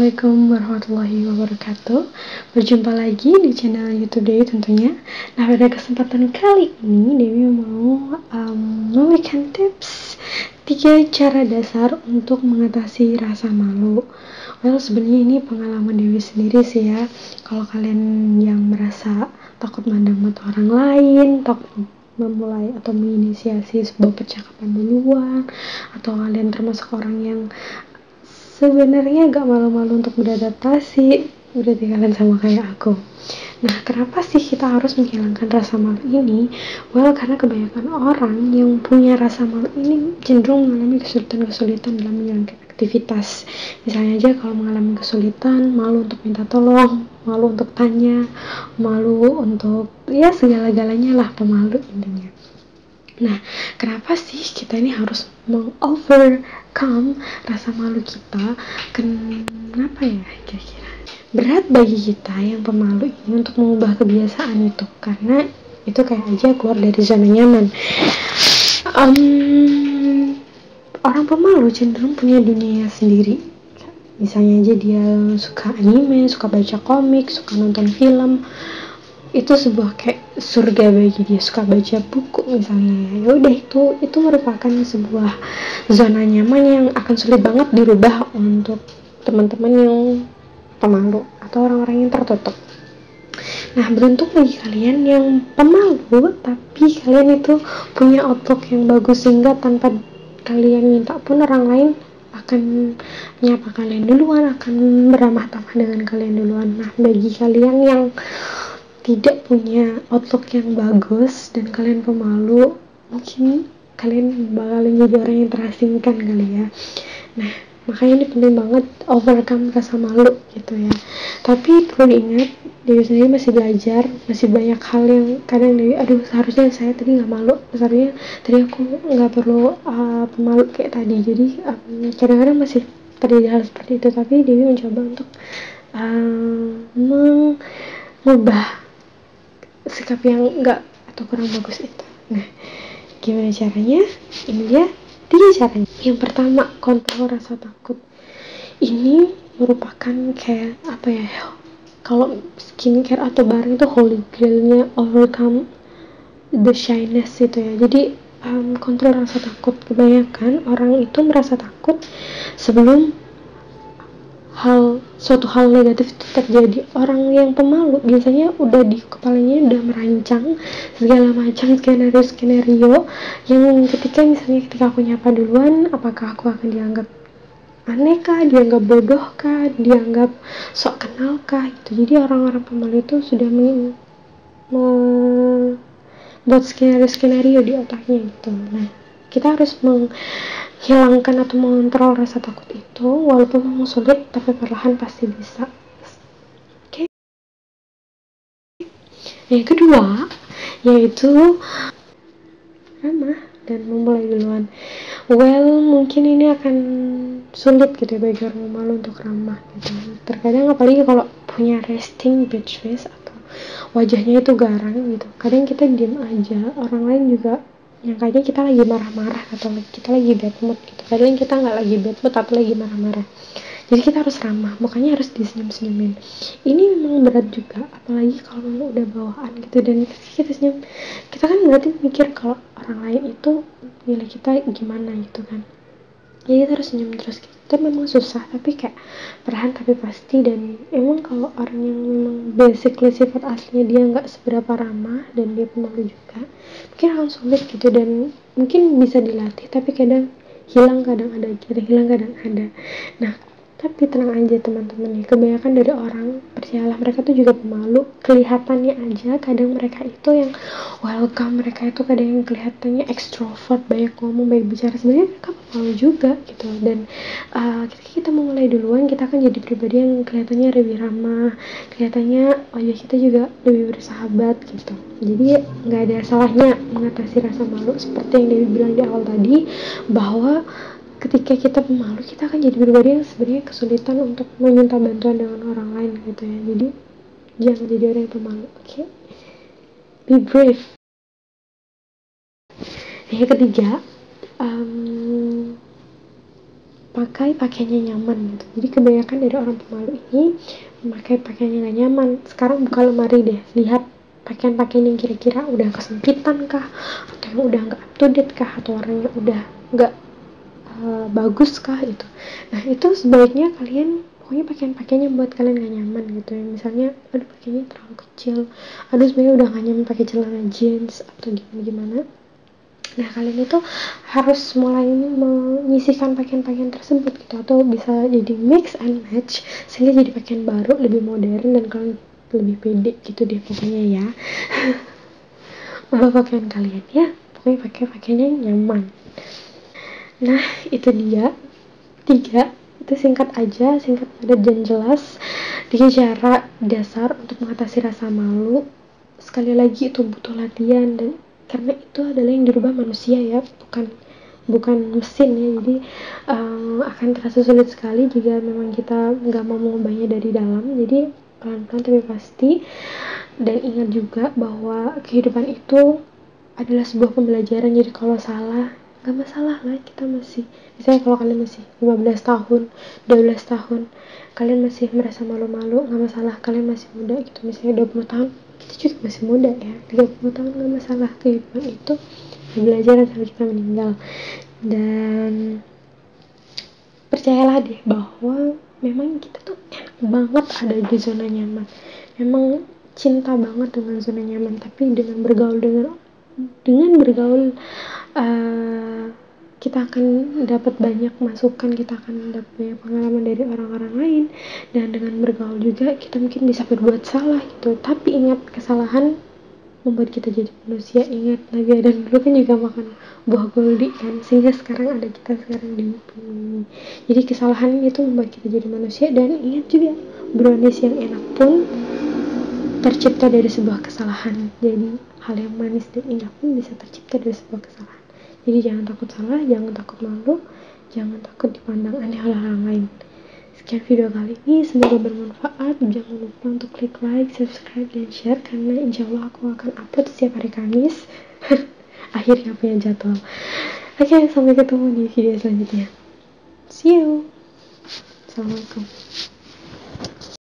Assalamualaikum warahmatullahi wabarakatuh. Berjumpa lagi di channel YouTube Dewi tentunya. Nah, pada kesempatan kali ini Dewi mau memberikan tips 3 cara dasar untuk mengatasi rasa malu. Well, sebenarnya ini pengalaman Dewi sendiri sih ya. Kalau kalian yang merasa takut mandang mata orang lain, takut memulai atau menginisiasi sebuah percakapan duluan, atau kalian termasuk orang yang sebenarnya gak malu-malu untuk beradaptasi, berarti kalian sama kayak aku. Nah, kenapa sih kita harus menghilangkan rasa malu ini? Well, karena kebanyakan orang yang punya rasa malu ini cenderung mengalami kesulitan-kesulitan dalam menjalankan aktivitas. Misalnya aja kalau mengalami kesulitan, malu untuk minta tolong, malu untuk tanya, malu untuk ya segala-galanya lah, pemalu intinya. Nah, kenapa sih kita ini harus overcome rasa malu kita? Kenapa ya kira-kira? Berat bagi kita yang pemalu ini untuk mengubah kebiasaan itu, karena itu kayak aja keluar dari zona nyaman. Orang pemalu cenderung punya dunia sendiri. Misalnya aja dia suka anime, suka baca komik, suka nonton film. Itu sebuah kayak surga bagi dia, suka baca buku misalnya. Ya udah, itu merupakan sebuah zona nyaman yang akan sulit banget dirubah untuk teman-teman yang pemalu atau orang-orang yang tertutup. Nah, beruntung bagi kalian yang pemalu tapi kalian itu punya outlook yang bagus, sehingga tanpa kalian minta pun orang lain akan menyapa kalian duluan, akan beramah tamah dengan kalian duluan. Nah, bagi kalian yang tidak punya outlook yang bagus dan kalian pemalu, mungkin kalian bakalan jadi orang yang terasingkan kali ya. Nah, makanya ini penting banget overcome rasa malu gitu ya. Tapi perlu diingat, Dewi sendiri masih belajar, masih banyak hal yang kadang Dewi, seharusnya saya tadi nggak malu, seharusnya tadi aku nggak perlu pemalu kayak tadi. Jadi kadang-kadang masih terjadi hal seperti itu, tapi Dewi mencoba untuk mengubah sikap yang enggak atau kurang bagus itu. Nah, gimana caranya? Ini dia 3 caranya. Yang pertama, kontrol rasa takut. Ini merupakan kayak apa ya? Kalau skincare atau barang itu holy grailnya overcome the shyness itu ya. Jadi kontrol rasa takut. Kebanyakan orang itu merasa takut sebelum suatu hal negatif itu terjadi. Orang yang pemalu biasanya udah di kepalanya udah merancang segala macam skenario yang ketika aku nyapa duluan, apakah aku akan dianggap aneh kah, dianggap bodoh kah, dianggap sok kenal kah gitu. Jadi orang-orang pemalu itu sudah membuat skenario di otaknya gitu. Nah, kita harus menghilangkan atau mengontrol rasa takut itu, walaupun memang sulit, tapi perlahan pasti bisa. Oke. Yang kedua, yaitu ramah dan memulai duluan. Well, mungkin ini akan sulit gitu ya bagi orang pemalu untuk ramah gitu. Terkadang apalagi kalau punya resting bitch face atau wajahnya itu garang gitu, kadang kita diem aja, orang lain juga nyangkanya kita lagi marah-marah atau kita lagi bad mood gitu. Padahal kita nggak lagi bad mood tapi lagi marah-marah. Jadi kita harus ramah, makanya harus disenyum-senyumin. Ini memang berat juga, apalagi kalau udah bawaan gitu, dan kita senyum, kita kan berarti mikir kalau orang lain itu nilai kita gimana gitu kan. Jadi kita harus senyum terus gitu. Itu memang susah, tapi kayak perlahan tapi pasti. Dan emang kalau orang yang memang basically sifat aslinya dia nggak seberapa ramah dan dia pemalu juga, mungkin akan sulit gitu, dan mungkin bisa dilatih tapi kadang hilang, kadang ada, kadang hilang, kadang ada. Nah, tapi tenang aja teman-teman ya, kebanyakan dari orang, percayalah, mereka tuh juga pemalu. Kelihatannya aja kadang mereka itu yang welcome, mereka itu kadang yang kelihatannya extrovert, banyak ngomong, banyak bicara, sebenarnya mereka pemalu juga gitu. Dan ketika kita memulai duluan, kita akan jadi pribadi yang kelihatannya lebih ramah, kelihatannya wajah kita juga lebih bersahabat gitu. Jadi nggak ada salahnya mengatasi rasa malu seperti yang Dewi bilang di awal tadi, bahwa ketika kita pemalu, kita akan jadi pribadi yang sebenarnya kesulitan untuk meminta bantuan dengan orang lain gitu ya. Jadi jangan jadi orang yang pemalu. Oke? Be brave. Yang ketiga, pakai pakaiannya nyaman gitu. Jadi kebanyakan dari orang pemalu ini memakai pakaiannya nggak nyaman. Sekarang buka lemari deh, lihat pakaian-pakaian yang kira-kira udah kesempitan kah, atau yang udah nggak up to date kah, atau warnanya udah nggak bagus kah itu. Nah itu sebaiknya kalian pokoknya pakaian-pakaian yang buat kalian gak nyaman gitu ya. Misalnya aduh pakaiannya terlalu kecil, aduh sebenarnya udah gak nyaman pakai celana jeans atau gimana. Nah kalian itu harus mulai menyisihkan pakaian-pakaian tersebut gitu, atau bisa jadi mix and match sehingga jadi pakaian baru, lebih modern, dan kalian lebih pede gitu deh pokoknya ya. Ubah pakaian kalian ya, pokoknya pakai pakaian yang nyaman. Nah itu dia 3, itu singkat aja, singkat padat dan jelas 3 cara dasar untuk mengatasi rasa malu. Sekali lagi itu butuh latihan, dan karena itu adalah yang dirubah manusia ya, bukan mesin ya. Jadi akan terasa sulit sekali jika memang kita nggak mau mengubahnya dari dalam. Jadi pelan-pelan tapi pasti. Dan ingat juga bahwa kehidupan itu adalah sebuah pembelajaran. Jadi kalau salah gak masalah lah, kita masih, misalnya kalau kalian masih 15 tahun 12 tahun kalian masih merasa malu-malu, gak masalah, kalian masih muda gitu. Misalnya 20 tahun, kita juga masih muda ya, 30 tahun gak masalah. Kehidupan itu pembelajaran sampai kita meninggal. Dan percayalah deh bahwa memang kita tuh enak banget ada di zona nyaman, memang cinta banget dengan zona nyaman. Tapi dengan bergaul kita akan dapat banyak masukan, kita akan dapat banyak pengalaman dari orang-orang lain, dan dengan bergaul juga kita mungkin bisa berbuat salah gitu. Tapi ingat, kesalahan membuat kita jadi manusia. Ingat Nabi Adam dulu kan juga makan buah goldi kan, sehingga sekarang ada kita sekarang di bumi. Jadi kesalahan itu membuat kita jadi manusia. Dan ingat juga, brownies yang enak pun tercipta dari sebuah kesalahan. Jadi hal yang manis dan indah pun bisa tercipta dari sebuah kesalahan. Jadi jangan takut salah, jangan takut malu, jangan takut dipandang aneh oleh orang lain. Sekian video kali ini, semoga bermanfaat. Jangan lupa untuk klik like, subscribe, dan share, karena insya Allah aku akan upload setiap hari Kamis. Akhirnya punya jadwal. Oke, sampai ketemu di video selanjutnya. See you. Assalamualaikum.